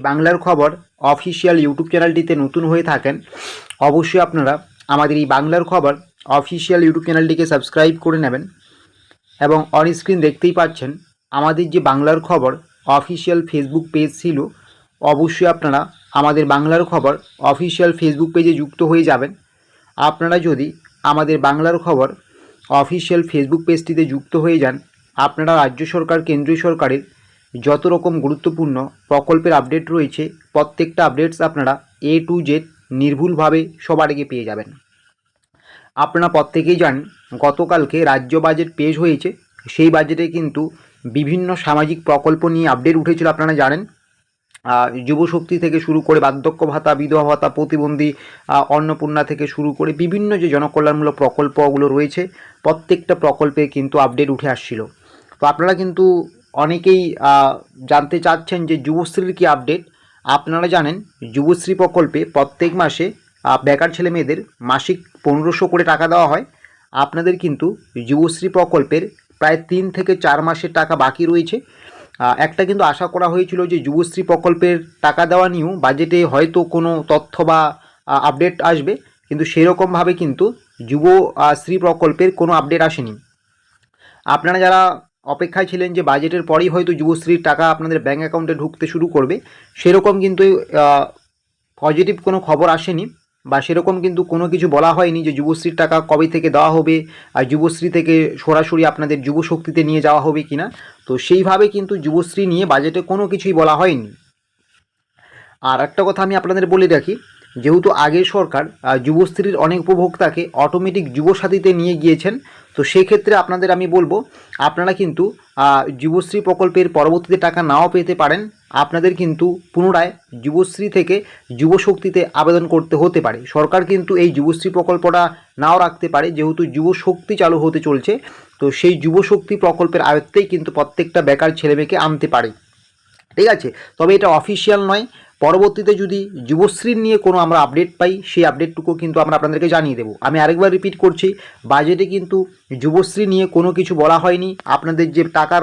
বাংলার খবর official YouTube চ্যানেলটিতে নতুন হয়ে থাকেন, অবশ্যই আপনারা আমাদের এই বাংলার খবর অফিসিয়াল ইউটিউব চ্যানেলটিকে সাবস্ক্রাইব করে নেবেন। এবং অন স্ক্রিন দেখতেই পাচ্ছেন আমাদের যে বাংলার খবর অফিসিয়াল ফেসবুক পেজ ছিল, অবশ্যই আপনারা আমাদের বাংলার খবর অফিসিয়াল ফেসবুক পেজে যুক্ত হয়ে যাবেন। আপনারা যদি আমাদের বাংলার খবর অফিসিয়াল ফেসবুক পেজটিতে যুক্ত হয়ে যান, আপনারা রাজ্য সরকার কেন্দ্রীয় সরকারের যত রকম গুরুত্বপূর্ণ প্রকল্পের আপডেট রয়েছে প্রত্যেকটা আপডেটস আপনারা A to Z নির্ভুলভাবে সবার আগে পেয়ে যাবেন। আপনারা প্রত্যেকেই জানেন গতকালকে রাজ্য বাজেট পেশ হয়েছে, সেই বাজেটে কিন্তু বিভিন্ন সামাজিক প্রকল্প নিয়ে আপডেট উঠেছিল। আপনারা জানেন যুবশক্তি থেকে শুরু করে বার্ধক্য ভাতা, বিধবা ভাতা, প্রতিবন্ধী, অন্নপূর্ণা থেকে শুরু করে বিভিন্ন যে জনকল্যাণমূলক প্রকল্পগুলো রয়েছে প্রত্যেকটা প্রকল্পে কিন্তু আপডেট উঠে আসছিল। তো আপনারা কিন্তু অনেকেই জানতে চাচ্ছেন যে যুবশ্রীর কী আপডেট। আপনারা জানেন যুবশ্রী প্রকল্পে প্রত্যেক মাসে বেকার ছেলে মেয়েদের মাসিক 1500 করে টাকা দেওয়া হয়। আপনাদের কিন্তু যুবশ্রী প্রকল্পের প্রায় 3 থেকে 4 মাসের টাকা বাকি রয়েছে। একটা কিন্তু আশা করা হয়েছিল যে যুবশ্রী প্রকল্পের টাকা দেওয়া নিয়েও বাজেটে হয়তো কোনো তথ্য বা আপডেট আসবে, কিন্তু সেরকমভাবে কিন্তু যুবশ্রী প্রকল্পের কোনো আপডেট আসেনি। আপনারা যারা অপেক্ষায় ছিলেন যে বাজেটের পরেই হয়তো যুবশ্রীর টাকা আপনাদের ব্যাঙ্ক অ্যাকাউন্টে ঢুকতে শুরু করবে, সেরকম কিন্তু পজিটিভ কোনো খবর আসেনি বা সেরকম কিন্তু কোনো কিছু বলা হয়নি যে যুবশ্রীর টাকা কবে থেকে দেওয়া হবে আর যুবশ্রী থেকে সরাসরি আপনাদের যুবশক্তিতে নিয়ে যাওয়া হবে কিনা। তো সেইভাবে কিন্তু যুবশ্রী নিয়ে বাজেটে কোনো কিছুই বলা হয়নি। আর একটা কথা আমি আপনাদের বলে রাখি, যেহেতু আগের সরকার যুবশ্রীর অনেক উপভোক্তাকে অটোমেটিক যুবসাথীতে নিয়ে গিয়েছেন, তো সেক্ষেত্রে আপনাদের আমি বলবো আপনারা কিন্তু যুবশ্রী প্রকল্পের পরবর্তীতে টাকা নাও পেতে পারেন। আপনাদের কিন্তু পুনরায় যুবশ্রী থেকে যুবশক্তিতে আবেদন করতে হতে পারে। সরকার কিন্তু এই যুবশ্রী প্রকল্পটা নাও রাখতে পারে, যেহেতু যুবশক্তি চালু হতে চলছে। তো সেই যুবশক্তি প্রকল্পের আয়ত্তেই কিন্তু প্রত্যেকটা বেকার ছেলেমেয়েকে আনতে পারে, ঠিক আছে। তবে এটা অফিসিয়াল নয়। পরবর্তীতে যদি যুবশ্রীর নিয়ে কোনো আমরা আপডেট পাই, সেই আপডেটটুকু কিন্তু আমরা আপনাদেরকে জানিয়ে দেবো। আমি আরেকবার রিপিট করছি, বাজেটে কিন্তু যুবশ্রী নিয়ে কোনো কিছু বলা হয়নি। আপনাদের যে টাকার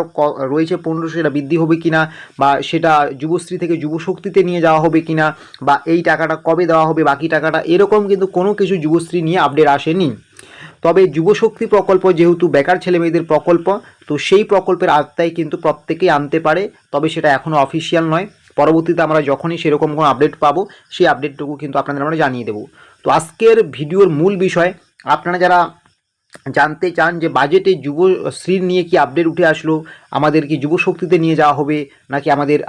রয়েছে 1500 সেটা বৃদ্ধি হবে কিনা, বা সেটা যুবশ্রী থেকে যুবশক্তিতে নিয়ে যাওয়া হবে কিনা, বা এই টাকাটা কবে দেওয়া হবে বাকি টাকাটা, এরকম কিন্তু কোনো কিছু যুবশ্রী নিয়ে আপডেট আসেনি। তবে যুবশক্তি প্রকল্প যেহেতু বেকার ছেলেমেয়েদের প্রকল্প, তো সেই প্রকল্পের আওতায় কিন্তু প্রত্যেকেই আনতে পারে। তবে সেটা এখনও অফিসিয়াল নয়। পরবর্তীতে আমরা যখনই সেরকম কোনো আপডেট পাবো সেই আপডেটটুকু কিন্তু আপনাদের আমরা জানিয়ে দেবো। তো আজকের ভিডিওর মূল বিষয়, আপনারা যারা জানতে চান যে বাজেটে যুবশ্রীর নিয়ে কি আপডেট উঠে আসলো, আমাদের কি যুবশক্তিতে নিয়ে যাওয়া হবে নাকি আমাদের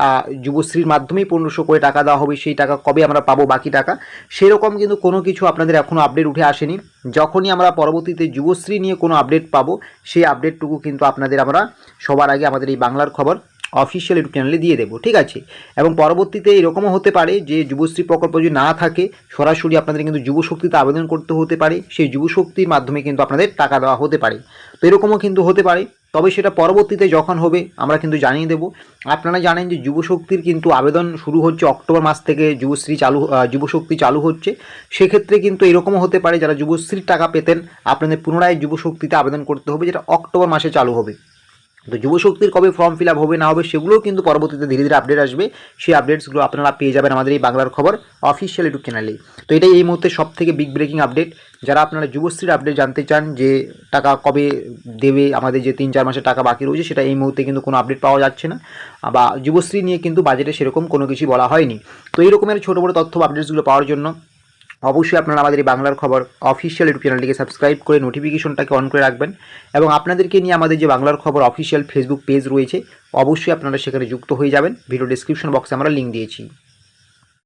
যুবশ্রীর মাধ্যমেই 1500 করে টাকা দেওয়া হবে, সেই টাকা কবে আমরা পাবো বাকি টাকা, সেরকম কিন্তু কোনো কিছু আপনাদের এখনও আপডেট উঠে আসেনি। যখনই আমরা পরবর্তীতে যুবশ্রী নিয়ে কোনো আপডেট পাবো সেই আপডেটটুকু কিন্তু আপনাদের আমরা সবার আগে আমাদের এই বাংলার খবর অফিসিয়াল ইউটিউব চ্যানেলে দিয়ে দেবো, ঠিক আছে। এবং পরবর্তীতে এরকমও হতে পারে যে যুবশ্রী প্রকল্প যদি না থাকে, সরাসরি আপনাদের কিন্তু যুবশক্তিতে আবেদন করতে হতে পারে, সেই যুবশক্তির মাধ্যমে কিন্তু আপনাদের টাকা দেওয়া হতে পারে। তো এরকমও কিন্তু হতে পারে, তবে সেটা পরবর্তীতে যখন হবে আমরা কিন্তু জানিয়ে দেবো। আপনারা জানেন যে যুবশক্তির কিন্তু আবেদন শুরু হচ্ছে অক্টোবর মাস থেকে, যুবশক্তি চালু হচ্ছে। সেক্ষেত্রে কিন্তু এরকমও হতে পারে যারা যুবশ্রীর টাকা পেতেন আপনাদের পুনরায় যুবশক্তিতে আবেদন করতে হবে, যেটা অক্টোবর মাসে চালু হবে। তো যুবশক্তির কবে ফর্ম ফিল আপ হবে না হবে সেগুলোও কিন্তু পরবর্তীতে ধীরে ধীরে আপডেট আসবে। সেই আপডেটসগুলো আপনারা পেয়ে যাবেন আমাদের এই বাংলার খবর অফিসিয়াল ইউটিউব চ্যানেলে। তো এটাই এই মুহূর্তে সবথেকে বিগ ব্রেকিং আপডেট। যারা আপনারা যুবশ্রীর আপডেট জানতে চান যে টাকা কবে দেবে, আমাদের যে 3-4 মাসের টাকা বাকি রয়েছে, সেটা এই মুহূর্তে কিন্তু কোনো আপডেট পাওয়া যাচ্ছে না, বা যুবশ্রী নিয়ে কিন্তু বাজেটে সেরকম কোনো কিছু বলা হয়নি। তো এই রকমের ছোটো বড়ো তথ্য আপডেটসগুলো পাওয়ার জন্য অবশ্যই আপনারা আমাদের এই বাংলার খবর অফিসিয়াল ইউটিউব চ্যানেলটিকে সাবস্ক্রাইব করে নোটিফিকেশনটাকে অন করে রাখবেন। এবং আপনাদেরকে নিয়ে আমাদের যে বাংলার খবর অফিসিয়াল ফেসবুক পেজ রয়েছে, অবশ্যই আপনারা সেখানে যুক্ত হয়ে যাবেন। ভিডিও ডেসক্রিপশন বক্সে আমরা লিঙ্ক দিয়েছি।